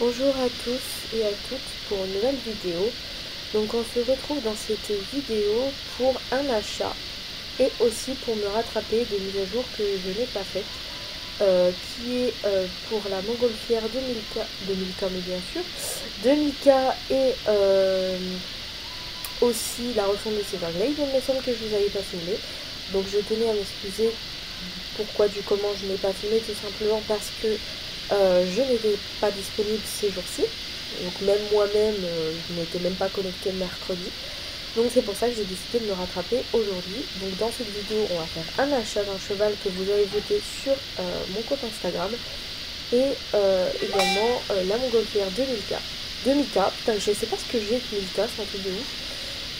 Bonjour à tous et à toutes pour une nouvelle vidéo. Donc on se retrouve dans cette vidéo pour un achat et aussi pour me rattraper des mises à jour que je n'ai pas faites, qui est pour la montgolfière de Milka mais bien sûr, de Mika et aussi la refonte de Silverglade. Il me semble que je vous avais pas filmé, donc je tenais à m'excuser pourquoi du comment je n'ai pas filmé, tout simplement parce que je n'étais pas disponible ces jours-ci. Donc même moi-même, je n'étais même pas connectée le mercredi. Donc c'est pour ça que j'ai décidé de me rattraper aujourd'hui. Donc dans cette vidéo, on va faire un achat d'un cheval que vous avez voté sur mon compte Instagram. Et également la montgolfière de Milka. Putain, je sais pas ce que j'ai avec Milka, c'est un truc de ouf.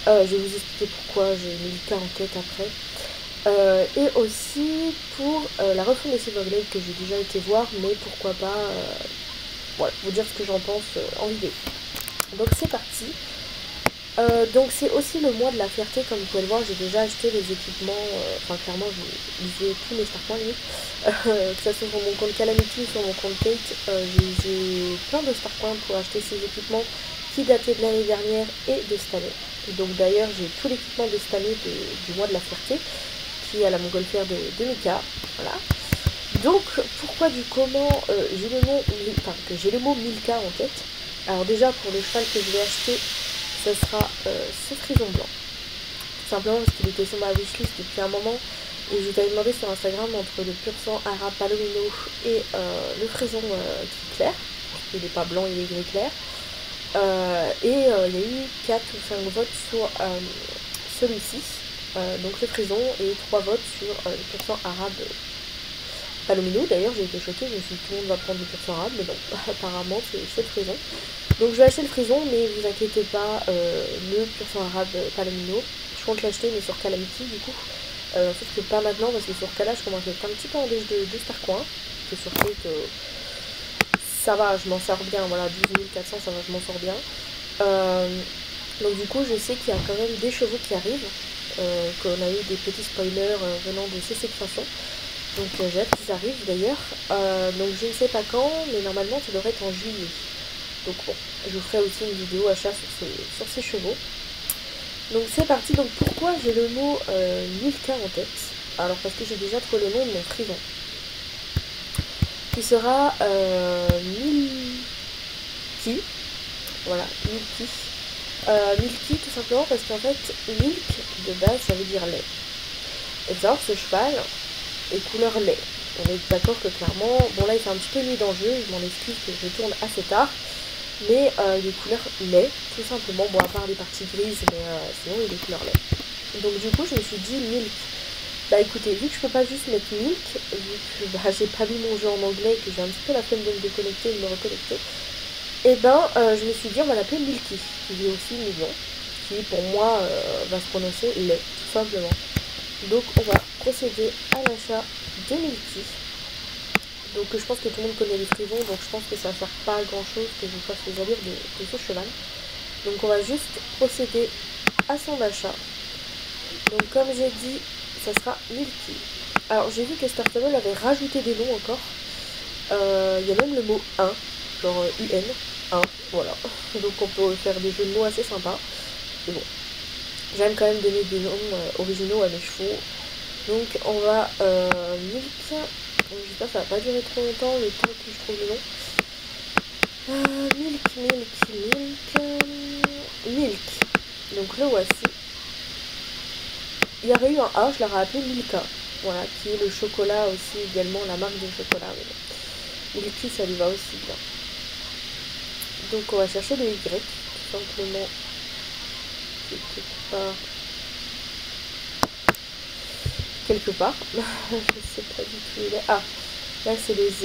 Je vais vous expliquer pourquoi j'ai Milka en tête après. Et aussi pour la refonte de Silverglade que j'ai déjà été voir, mais pourquoi pas voilà, vous dire ce que j'en pense en vidéo. Donc c'est parti. Donc c'est aussi le mois de la fierté, comme vous pouvez le voir, j'ai déjà acheté les équipements, enfin clairement j'ai tous mes starpoints que ça soit sur mon compte Calamity ou sur mon compte Kate, j'ai plein de starpoints pour acheter ces équipements qui dataient de l'année dernière et de cette année. Donc d'ailleurs j'ai tout l'équipement de cette année du mois de la fierté qui est à la montgolfière de Mika, voilà. Donc pourquoi du comment j'ai le mot Milka en tête. Alors déjà pour le cheval que je vais acheter, ce sera ce frison blanc. Tout simplement parce qu'il était sur ma wishlist depuis un moment et je t'avais demandé sur Instagram entre le pur sang arabe palomino et le frison gris clair. Parce qu'il n'est pas blanc, il est gris clair. Et il y a eu 4 ou 5 votes sur celui-ci, donc le frison, et 3 votes sur le pur sang arabe palomino. D'ailleurs j'ai été choquée, je me suis dit tout le monde va prendre le pur sang arabe, mais non, apparemment c'est le frison. Donc je vais acheter le frison, mais vous inquiétez pas, le pur sang arabe palomino, je compte l'acheter mais sur Calamity du coup, sauf que pas maintenant parce que sur Cala je commence à être un petit peu en déj de Starcoin, que sur Kate ça va, je m'en sors bien, voilà, 12 400 ça va, je m'en sors bien. Donc du coup je sais qu'il y a quand même des chevaux qui arrivent, qu'on a eu des petits spoilers venant de CC Création. Donc j'ai hâte qu'ils arrivent d'ailleurs. Donc je ne sais pas quand, mais normalement ça devrait être en juillet. Donc bon, je vous ferai aussi une vidéo achat sur ces chevaux. Donc c'est parti. Donc pourquoi j'ai le mot Milka en tête? Alors parce que j'ai déjà trouvé le nom de mon frison, qui sera Milky. Voilà, Milky. Milky tout simplement parce qu'en fait, milk de base ça veut dire lait. Et savoir ce cheval est couleur lait. On est d'accord que clairement, bon là il fait un petit peu nuit d'enjeu, je m'en excuse que je tourne assez tard, mais il est couleur lait, tout simplement, bon à part les parties grises, mais sinon il est couleur lait. Donc du coup je me suis dit milk. Bah écoutez, vu que je peux pas juste mettre milk, vu que bah, j'ai pas mis mon jeu en anglais, que j'ai un petit peu la flemme de me déconnecter et de me reconnecter, et ben je me suis dit on va l'appeler Milky, qui est aussi mignon, qui pour moi va se prononcer lait, tout simplement. Donc on va procéder à l'achat de Milky. Donc je pense que tout le monde connaît les frisons, donc je pense que ça ne sert pas à grand chose que je fasse les allures de ce cheval. Donc on va juste procéder à son achat. Donc comme j'ai dit, ça sera Milky. Alors j'ai vu que Startable avait rajouté des noms encore. Il y a même le mot 1, genre UN, 1, voilà. Donc on peut faire des jeux de mots assez sympas. Mais bon, j'aime quand même donner des noms originaux à mes chevaux. Donc on va Milk. J'espère que ça va pas durer trop longtemps le temps que je trouve le nom. Milk. Donc le voici. Il y aurait eu un A, je l'aurais appelé Milka. Voilà, qui est le chocolat aussi également, la marque de chocolat. Milky ça lui va aussi bien. Donc on va chercher le Y, tout simplement. Quelque part. Je sais pas du tout où il est. Ah, là c'est le Z.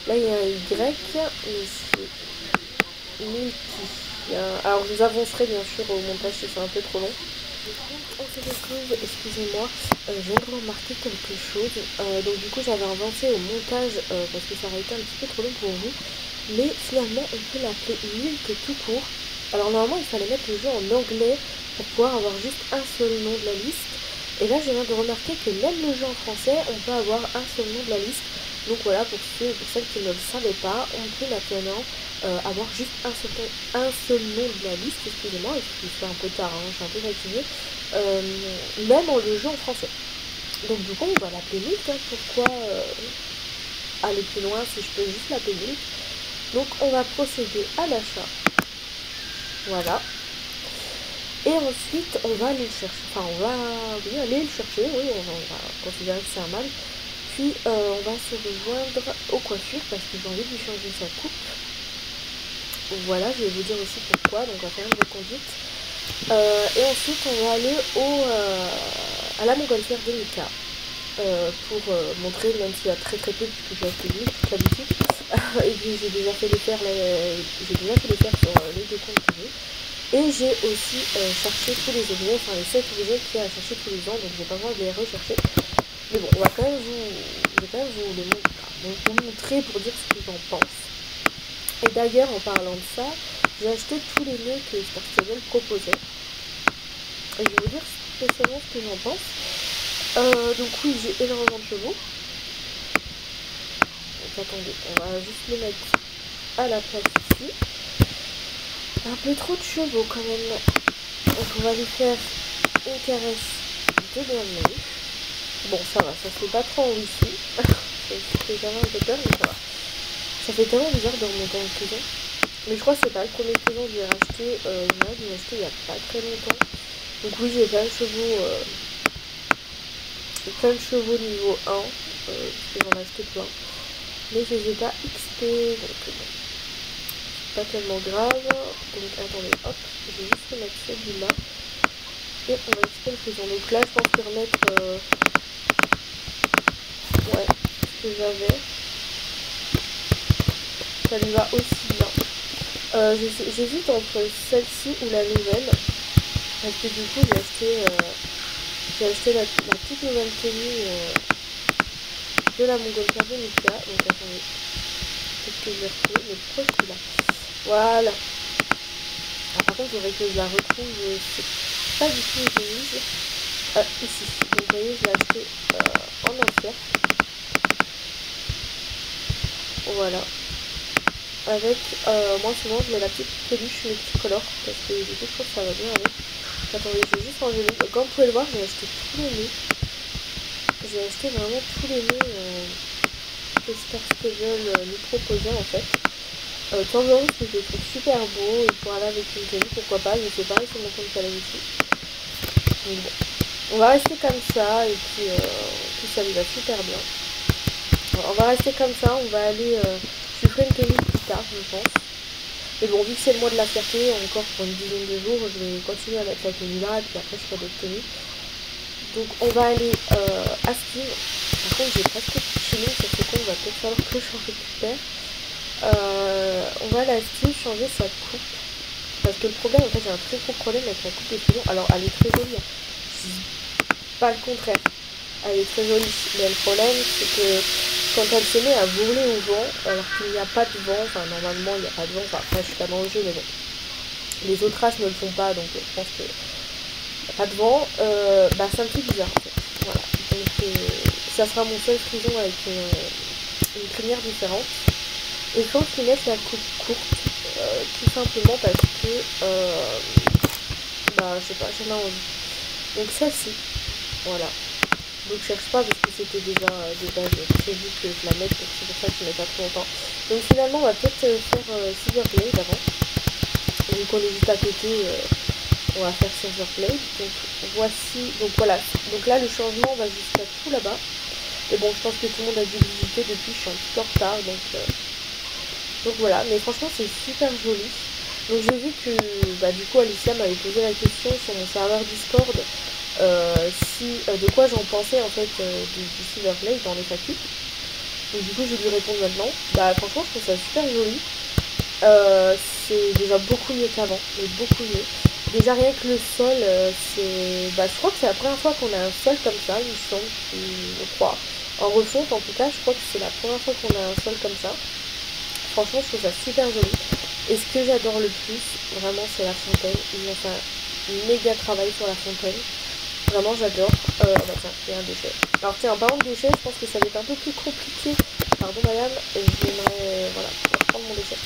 Là il y a un Y, mais c'est Milky. Alors je vous avancerai bien sûr au montage si c'est un peu trop long. On se retrouve, excusez-moi, je viens de remarquer quelque chose. Donc du coup j'avais avancé au montage parce que ça aurait été un petit peu trop long pour vous. Mais finalement on peut l'appeler Milk tout court. Alors normalement il fallait mettre le jeu en anglais pour pouvoir avoir juste un seul nom de la liste. Et là je viens de remarquer que même le jeu en français, on peut avoir un seul nom de la liste. Donc voilà, pour celles qui ne le savaient pas, on peut maintenant avoir juste un seul nom de la liste, excusez-moi, il se fait un peu tard, hein, je suis un peu fatiguée, même en le jeu en français. Donc du coup on va l'appeler Milk, hein, pourquoi aller plus loin si je peux juste l'appeler Milk. Donc on va procéder à l'achat, voilà. Et ensuite on va aller le chercher, enfin on va aller le chercher, oui, on va considérer que c'est un mâle. Puis on va se rejoindre aux coiffures parce que j'ai envie de lui changer sa coupe. Voilà, je vais vous dire aussi pourquoi, donc on va faire une reconduite. Et ensuite on va aller à la montgolfière de Mika. Pour montrer, même s'il y a très peu puisque j'ai acheté lui toute la boutique et puis j'ai déjà fait les faire sur les deux comptes que j'ai. Et j'ai aussi cherché tous les objets, enfin les 7 objets qu'il y a à chercher tous les ans, donc j'ai pas besoin de les rechercher. Mais bon, je vais quand même vous les montrer pour dire ce que j'en pense. Et d'ailleurs, en parlant de ça, j'ai acheté tous les nœuds que Star Stable proposait. Et je vais vous dire spécialement ce que j'en pense. Donc oui, j'ai énormément de chevaux. Donc attendez, on va juste les mettre à la place ici. Un peu trop de chevaux quand même. Donc on va lui faire une caresse de doigts de main. Bon, ça va, ça se fait pas trop en ici. C'est vraiment un peu peur, mais ça va. Ça fait tellement bizarre de remonter en prison. Mais je crois que c'est pas le premier prison que j'ai racheté. Il y en a que j'ai acheté il y a pas très longtemps. Donc oui, j'ai plein de chevaux niveau 1. Parce que j'en ai acheté plein. Mais je les ai pas XP, donc bon. Pas tellement grave. Donc attendez, hop, je vais juste remettre celui-là. Et on va XP le prison. Donc là, je pense que remettre ouais, ce que j'avais. Ça lui va aussi bien. J'hésite entre celle-ci ou la nouvelle. Parce que du coup, j'ai acheté la toute nouvelle tenue de la montgolfière de Mika. Donc attendez, peut-être que je vais retrouver, mais pourquoi je suis là? Voilà. Alors, par contre, il faudrait que je la retrouve, c'est pas du tout où j'ai mise. Ici. Donc vous voyez, je l'ai acheté en entière. Voilà. Avec, moi souvent je mets la petite peluche multicolore parce que du coup je trouve que ça va bien avec. Attendez, je vais juste ranger les... Comme vous pouvez le voir, j'ai acheté tous les nœuds. J'ai acheté vraiment tous les nœuds que Star Stable nous proposait en fait. Tant mieux parce que je les trouve super beaux et pour aller avec une tenue, pourquoi pas. Je fais pareil sur mon compte Calamity. Donc bon, on va rester comme ça et puis ça lui va super bien. Alors, on va rester comme ça, on va aller... je lui ferai une tenue plus tard, je pense. Mais bon, vu que c'est le mois de la fierté, encore pour une dizaine de jours, je vais continuer à mettre la tenue là, et puis après je ferai d'autres tenues. Donc on va aller à Steve. Par contre, j'ai presque plus de chimie sur ce compte, il va peut-être falloir que je récupère. On va aller à Steve changer sa coupe. Parce que le problème, en fait, j'ai un très gros problème avec la coupe de cheveux. Alors, elle est très jolie, hein. Je dis pas le contraire. Elle est très jolie. Mais le problème, c'est que quand elle se met à voler au vent, alors qu'il n'y a pas de vent, enfin normalement il n'y a pas de vent, enfin après je suis pas dans le jeu, mais bon, les autres races ne le font pas, donc je pense qu'il n'y a pas de vent, ça me fait bizarre en fait. Voilà, donc ça sera mon seul frison avec une crinière différente. Et quand ils mettent la coupe courte, tout simplement parce que, je sais pas, j'en ai envie. Donc celle-ci, voilà. Donc je cherche pas parce que c'était déjà de base prévu que je la mette, donc c'est pour ça que je ne mets pas trop longtemps. Donc finalement on va peut-être faire Silverblade avant. Vu qu'on est juste à côté, on va faire Silverblade. Donc voici, donc voilà. Donc là le changement va jusqu'à tout là-bas. Et bon, je pense que tout le monde a dû visiter depuis, je suis un petit peu en retard, donc voilà. Mais franchement c'est super joli. Donc j'ai vu que du coup Alicia m'avait posé la question sur mon serveur Discord. De quoi j'en pensais en fait du Silverblade dans les FAQ. Donc du coup je vais lui répondre maintenant. Franchement je trouve ça super joli. C'est déjà beaucoup mieux qu'avant, mais beaucoup mieux. Déjà rien que le sol, je crois que c'est la première fois qu'on a un sol comme ça, il me semble, je crois. En refonte en tout cas, je crois que c'est la première fois qu'on a un sol comme ça. Franchement je trouve ça super joli. Et ce que j'adore le plus, vraiment c'est la fontaine. Ils ont fait un méga travail sur la fontaine. Vraiment j'adore. Bah tiens, il y a un déchet. Alors tiens, en parlant de déchets, je pense que ça va être un peu plus compliqué. Pardon madame, j'aimerais voilà, prendre mon déchet.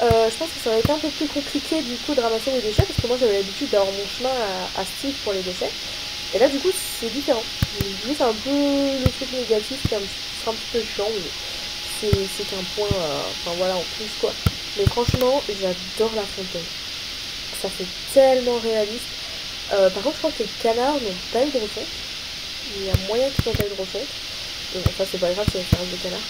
Je pense que ça va être un peu plus compliqué du coup de ramasser les déchets parce que moi j'avais l'habitude d'avoir mon chemin à Steve pour les déchets. Et là du coup c'est différent. Du coup c'est un peu le truc négatif qui sera un petit peu chiant, mais c'est qu'un point, enfin voilà, en plus quoi. Mais franchement j'adore la fontaine. Ça fait tellement réaliste. Par contre je crois que les canards n'ont pas eu de refonte. Il y a moyen qu'ils n'ont pas eu de refonte. Mais bon ça c'est pas grave, ça reste des canards.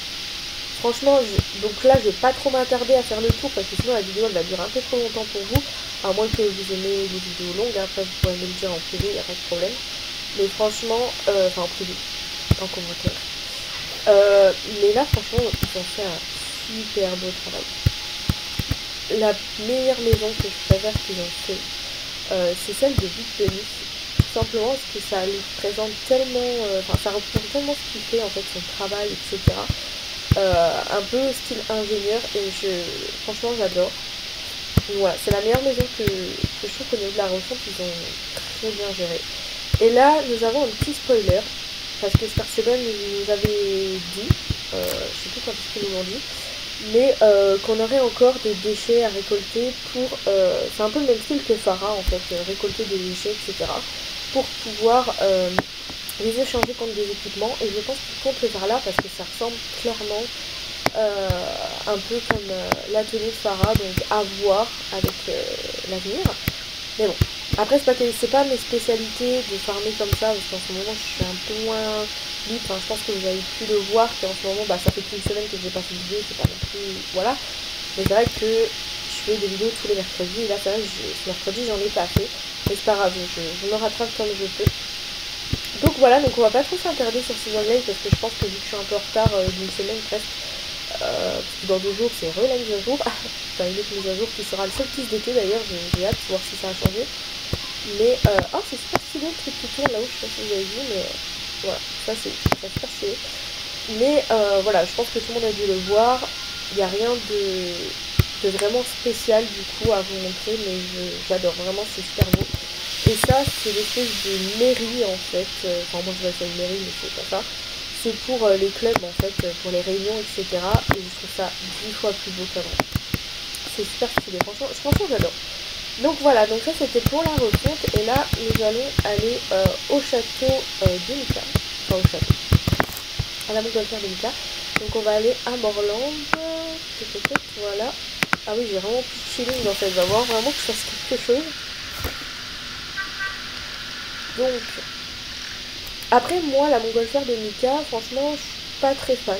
Franchement, donc là je vais pas trop m'attarder à faire le tour parce que sinon la vidéo elle va durer un peu trop longtemps pour vous. À moins que vous aimez les vidéos longues, après vous pourrez me le dire en privé, il n'y a pas de problème. Mais franchement, enfin en privé, en commentaire. Mais là franchement ils ont fait un super beau travail. La meilleure maison que je préfère qu'ils ont fait, c'est celle de Big Bunny. Tout simplement parce que ça lui présente tellement, enfin ça représente tellement ce qu'il fait en fait, son travail, etc. Un peu style ingénieur et franchement j'adore. Voilà, c'est la meilleure maison que je trouve qu'au niveau de la refonte ils ont très bien géré. Et là nous avons un petit spoiler parce que Starseven nous avait dit, je sais plus quand est-ce qu'ils nous l'ont dit, mais qu'on aurait encore des déchets à récolter pour, c'est un peu le même style que Farah en fait, récolter des déchets etc. pour pouvoir les échanger contre des équipements et je pense qu'ils comptent le faire là parce que ça ressemble clairement un peu comme l'atelier de Farah, donc à voir avec l'avenir. Mais bon, après c'est pas mes spécialités de farmer comme ça parce qu'en ce moment je suis un peu moins libre, enfin, je pense que vous avez pu le voir qu'en ce moment bah, ça fait qu'une semaine que j'ai pas fait de vidéo, c'est pas non plus, voilà. Mais c'est vrai que je fais des vidéos tous les mercredis et là c'est vrai que ce mercredi j'en ai pas fait, mais c'est pas grave, je me rattrape comme je peux. Donc voilà, donc on va pas trop s'attarder sur ces onglets parce que je pense que vu que je suis un peu en retard d'une semaine presque, parce que dans 2 jours c'est la mise à jour, enfin une autre mise à jour qui sera le solstice d'été d'ailleurs, j'ai hâte de voir si ça a changé. Mais oh c'est super stylé le truc qui tourne là-haut, je sais pas si vous avez vu, mais voilà, ça c'est super stylé. Mais voilà, je pense que tout le monde a dû le voir, il n'y a rien de vraiment spécial du coup à vous montrer, mais j'adore vraiment, c'est super beau. Et ça, c'est l'espèce de mairie en fait. Enfin, moi je vais faire une mairie, mais c'est pas ça. C'est pour les clubs en fait, pour les réunions, etc. Et je trouve ça 10 fois plus beau qu'avant. C'est super stylé, franchement j'adore. Donc voilà, donc ça c'était pour la refonte. Et là, nous allons aller au château de Mika. Enfin, au château. À la montgolfière de Mika. Donc on va aller à Morland. Voilà. Ah oui, j'ai vraiment plus de feeling en fait. Je vais voir vraiment que je fasse quelque chose. Donc, après moi, la montgolfière de Mika, franchement, je suis pas très fan.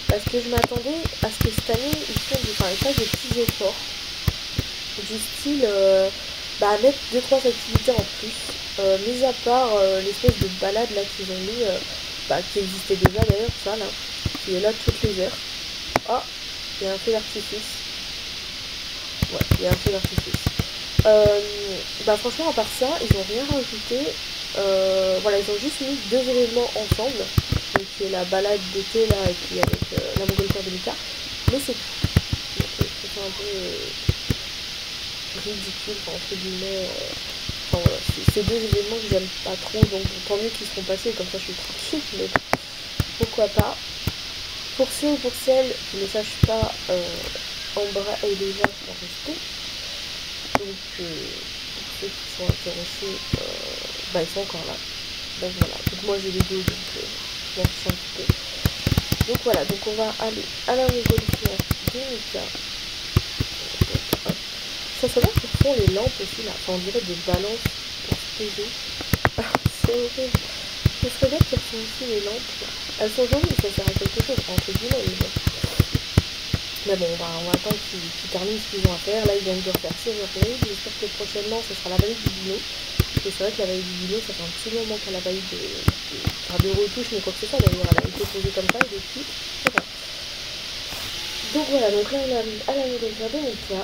Parce que je m'attendais à ce que cette année, ils fassent des petits efforts. Du style, mettre 2-3 activités en plus. Mis à part l'espèce de balade là qu'ils ont mis, qui existait déjà d'ailleurs, ça là, qui est là toutes les heures. Ah, il y a un feu d'artifice. Ouais, il y a un feu d'artifice. Franchement, à part ça, ils n'ont rien rajouté. Voilà, ils ont juste mis 2 événements ensemble, donc qui est la balade d'été là et puis avec la montgolfière de Mika, mais c'est tout. Donc je trouve ça un peu ridicule, entre guillemets. Enfin voilà, c'est 2 événements que j'aime pas trop, donc tant mieux qu'ils seront passés, comme ça je suis tranquille, mais bon, pourquoi pas. Pour ceux ou pour celles qui ne sachent pas, Ambra est déjà resté. Donc pour ceux qui sont intéressés, ils sont encore là. Donc voilà, donc moi j'ai les deux, donc je m'en fiche un petit peu. Donc voilà, donc on va aller à la montgolfière de Mika. Ça serait bien qu'ils font les lampes aussi là, enfin on dirait des balances pour se poser. C'est horrible. Ce serait bien qu'ils font aussi les lampes. Elles sont jolies, ça sert à quelque chose, entre guillemets, mais bon. Mais bon, on va attendre qu'ils terminent ce qu'ils ont à faire. Là, ils viennent de refaire Silverblade. J'espère que prochainement, ce sera la vallée du Dino. Parce que c'est vrai que la vallée du Dino, ça fait un petit moment qu'elle a pas eu de retouche, mais quoi que ce soit. D'ailleurs, elle a été posée comme ça, et depuis, c'est ça. Donc voilà, donc là, on arrive à la nouvelle de Mika.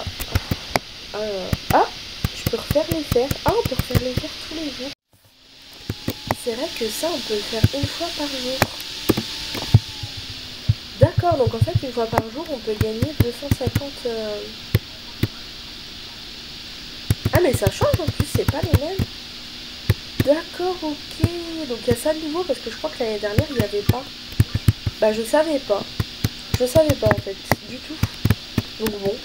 Je peux refaire les fers. Ah, on peut refaire les fers tous les jours. C'est vrai que ça, on peut le faire une fois par jour. D'accord, donc en fait, une fois par jour, on peut gagner 250... Ah, mais ça change en plus, c'est pas les mêmes. d'accord, ok. Donc il y a ça de nouveau parce que je crois que l'année dernière il n'y avait pas. Bah je savais pas. Je savais pas en fait, du tout. Donc bon,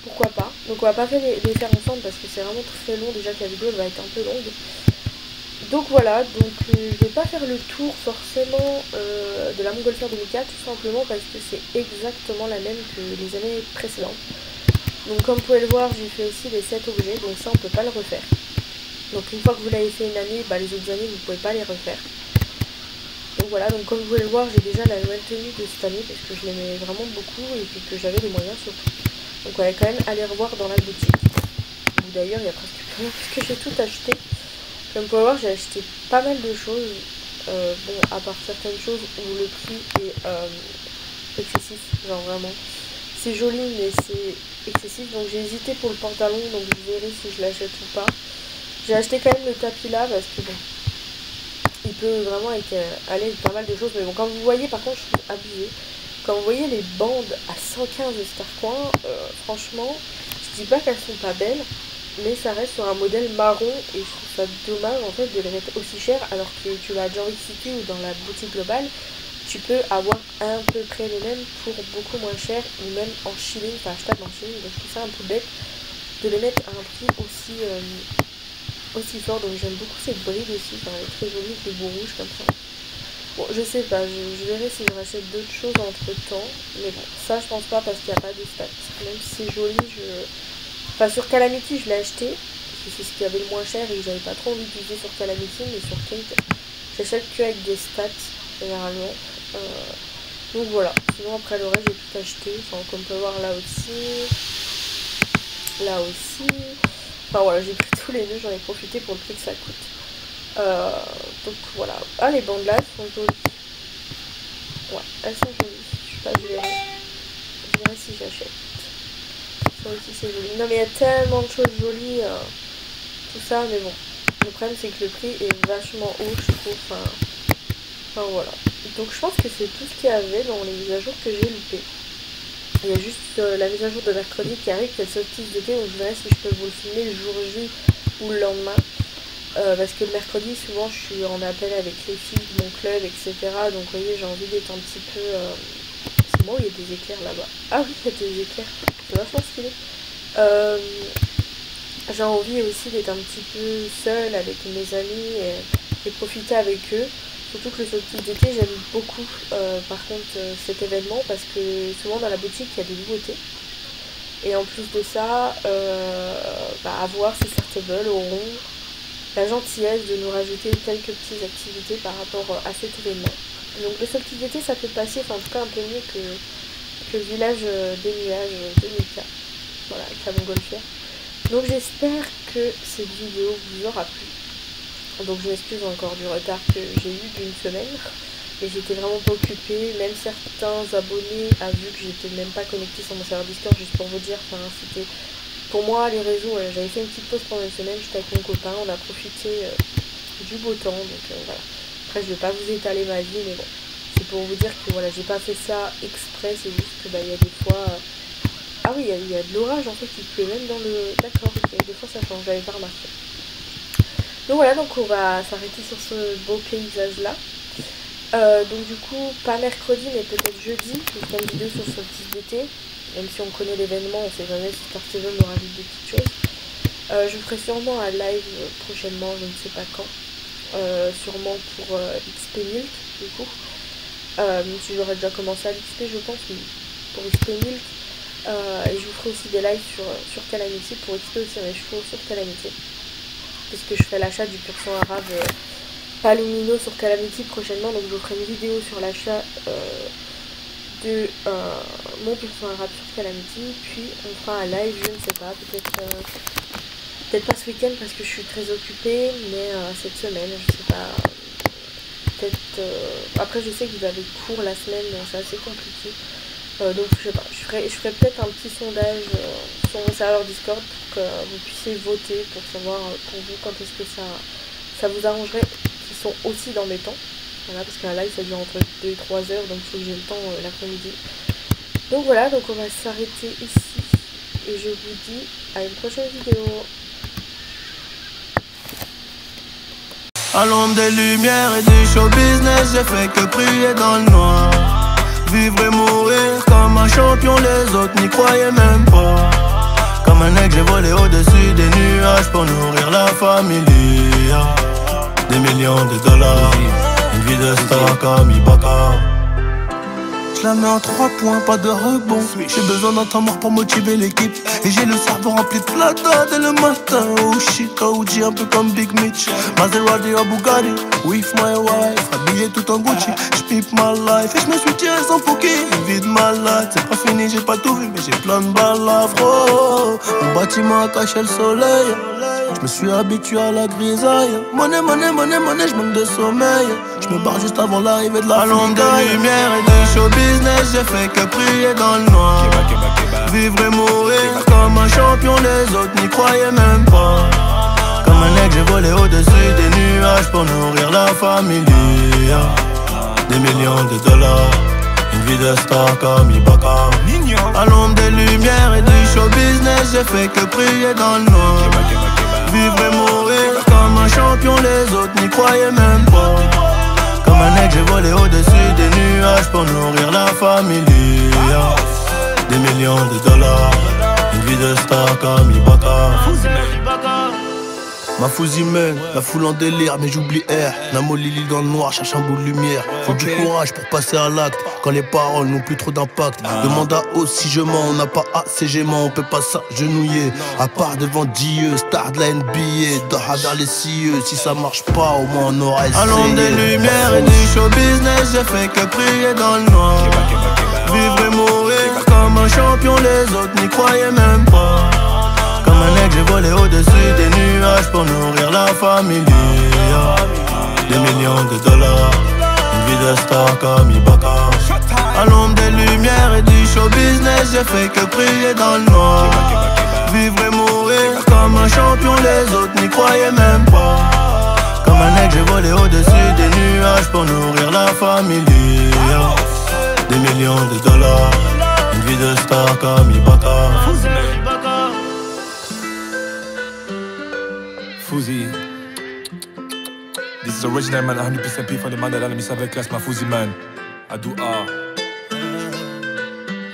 pourquoi pas. Donc on va pas faire les faire ensemble parce que c'est vraiment très long. Déjà que la vidéo elle va être un peu longue. Donc voilà, donc je vais pas faire le tour forcément de la Montgolfière 2004 tout simplement parce que c'est exactement la même que les années précédentes. Donc comme vous pouvez le voir, j'ai fait aussi les 7 objets, donc ça on peut pas le refaire. Donc une fois que vous l'avez fait une année, bah, les autres années vous pouvez pas les refaire. Donc voilà, donc comme vous pouvez le voir, j'ai déjà la nouvelle tenue de cette année parce que je l'aimais vraiment beaucoup et puis que j'avais les moyens surtout. Donc on va quand même aller revoir dans la boutique. Ou d'ailleurs il y a presque plus rien parce que j'ai tout acheté. Comme vous pouvez voir, j'ai acheté pas mal de choses. Bon, à part certaines choses où le prix est excessif, genre vraiment. C'est joli mais c'est excessif, donc j'ai hésité pour le pantalon, donc vous verrez si je l'achète ou pas. J'ai acheté quand même le tapis là parce que bon, il peut vraiment aller avec pas mal de choses, mais bon, quand vous voyez, par contre, je suis abusée. Quand vous voyez les bandes à 115 de Starcoin, franchement, je dis pas qu'elles sont pas belles, mais ça reste sur un modèle marron et je trouve ça dommage en fait de les mettre aussi cher alors que tu vas à Jorvik City ou dans la boutique globale, tu peux avoir à peu près les mêmes pour beaucoup moins cher ou même en shilling, enfin achetable en shilling, donc je trouve ça un peu bête de les mettre à un prix aussi fort. Donc j'aime beaucoup cette bride aussi, enfin, elle est très jolie avec les bouts rouges comme ça. Bon, je sais pas, je verrai si je rachète d'autres choses entre temps, mais bon, ça je pense pas parce qu'il n'y a pas de stats. Même si c'est joli, enfin sur Calamity je l'ai acheté, parce que c'est ce qui avait le moins cher et que j'avais pas trop envie d'utiliser sur Calamity, mais sur Kate, j'achète que avec des stats généralement. Donc voilà, sinon après le reste j'ai tout acheté, enfin comme on peut voir là aussi, enfin voilà, j'ai pris tous les deux, j'en ai profité pour le prix que ça coûte. Donc voilà, ah les bandes là sont jolies, ouais elles sont jolies, je sais pas, je verrai si j'achète. Ça aussi c'est joli, non mais il y a tellement de choses jolies, tout ça, mais bon, le problème c'est que le prix est vachement haut je trouve, enfin voilà. Donc je pense que c'est tout ce qu'il y avait dans les mises à jour que j'ai loupées. Il y a juste la mise à jour de mercredi qui arrive, qui est le solstice d'été, donc je verrai si je peux vous le filmer le jour J ou le lendemain. Parce que le mercredi, souvent, je suis en appel avec les filles de mon club, etc. Donc, vous voyez, j'ai envie d'être un petit peu... C'est moi où il y a des éclairs là-bas. Ah oui, il y a des éclairs. C'est vachement stylé. J'ai envie aussi d'être un petit peu seule avec mes amis et profiter avec eux. Surtout que le solstice d'été, j'aime beaucoup par contre cet événement parce que souvent dans la boutique il y a des nouveautés. Et en plus de ça, à voir si certains veulent auront la gentillesse de nous rajouter quelques petites activités par rapport à cet événement. Donc le solstice d'été ça peut passer, enfin en tout cas un peu mieux que le village des nuages de Mika. Voilà, avec la Montgolfière. Donc j'espère que cette vidéo vous aura plu. Donc je m'excuse encore du retard que j'ai eu d'une semaine. Et j'étais vraiment pas occupée. Même certains abonnés ont vu que j'étais même pas connectée sur mon serveur Discord, juste pour vous dire. Enfin, c'était pour moi les réseaux. J'avais fait une petite pause pendant une semaine. J'étais avec mon copain. On a profité du beau temps. Donc voilà. Après je vais pas vous étaler ma vie, mais bon. C'est pour vous dire que voilà, j'ai pas fait ça exprès. C'est juste que il y a des fois. Ah oui, il y a de l'orage en fait qui pleut même dans le... D'accord, ok, des fois ça change, j'avais pas remarqué. Donc voilà, donc on va s'arrêter sur ce beau paysage là. Donc du coup, pas mercredi mais peut-être jeudi, je ferai une vidéo sur ce solstice d'été. Même si on connaît l'événement, on sait jamais si Star TV me rajoute des petites choses. Je ferai sûrement un live prochainement, je ne sais pas quand. Sûrement pour XP Milk du coup. Même si j'aurais déjà commencé à l'XP je pense, mais pour XP Milk. Et je vous ferai aussi des lives sur Calamity pour XP aussi mes chevaux sur Calamity. Puisque je ferai l'achat du pur sang arabe Palomino sur Calamity prochainement. Donc je vous ferai une vidéo sur l'achat de mon pur sang arabe sur Calamity. Puis on fera un live, je ne sais pas, peut-être pas ce week-end parce que je suis très occupée. Mais cette semaine, je sais pas. Peut-être... Après je sais que vous avez cours la semaine, donc c'est assez compliqué. Donc je sais pas, je ferai peut-être un petit sondage sur mon serveur Discord pour que vous puissiez voter pour savoir pour vous quand est-ce que ça vous arrangerait qu'ils sont aussi dans mes temps. Voilà, parce qu'un live ça dure entre 2 et 3 heures, donc il faut que j'ai le temps l'après-midi. Donc voilà, donc on va s'arrêter ici et je vous dis à une prochaine vidéo. À l'ombre des lumières et du show business, j'ai fait que prier dans le noir. Vivre et mourir comme un champion, les autres n'y croyaient même pas. Comme un aigle, j'ai volé au-dessus des nuages pour nourrir la famille. Des millions de dollars, une vie de star comme Ibaka. Je la mets en 3 points, pas de rebond. J'ai besoin d'un temps mort pour motiver l'équipe. Et j'ai le cerveau rempli de plata dès le matin. Oh shit, OG un peu comme Big Mitch. Maserati ou Bugatti, with my wife. Habillé tout en Gucci, j'pipe ma life. Et je me suis tiré sans fouki, une vie de malade. C'est pas fini, j'ai pas tout vu, mais j'ai plein de balles à fro. Mon bâtiment a caché le soleil. Je me suis habitué à la grisaille. Monnaie, monnaie, monnaie, monnaie, je manque de sommeil. Je me barre juste avant l'arrivée de la l'ombre des lumières et du show business, j'ai fait que prier dans le noir. Vivre et mourir comme un champion, les autres n'y croyaient même pas. Comme un aigle, j'ai volé au-dessus des nuages pour nourrir la famille. Des millions de dollars, une vie de star comme Ibaka. À l'ombre des lumières et du show business, j'ai fait que prier dans le noir. Vivre et mourir comme un champion, les autres n'y croyaient même pas. Comme un aigle, j'ai volé au-dessus des nuages pour nourrir la famille. Des millions de dollars, une vie de star comme Ibaka. Ma fousie mène, la foule en délire, mais j'oublie R. Namo Lili dans le noir, cherche un bout de lumière. Faut du courage pour passer à l'acte, quand les paroles n'ont plus trop d'impact. Demande à hausse si je mens, on n'a pas assez gément, on peut pas s'agenouiller. À part devant Dieu, star de la NBA, dehors vers les cieux. Si ça marche pas, au moins on aura essayé. À l'ombre des lumières et du show business, j'ai fait que prier dans le noir. Vivre et mourir comme un champion, les autres n'y croyaient même pas. Comme un aigle, j'ai volé au-dessus des nuages pour nourrir la famille. Des millions de dollars, une vie de star comme Ibaka. À l'ombre des lumières et du show business, j'ai fait que prier dans le noir. Vivre et mourir comme un champion, les autres n'y croyaient même pas. Comme un aigle, j'ai volé au-dessus des nuages pour nourrir la famille. Des millions de dollars, une vie de star comme Ibaka. Fouzi. This is original man, 100% P from the man that let me serve class, my Fouzi man. I do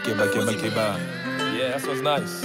Keba, Keba, Keba. Yeah, that was nice.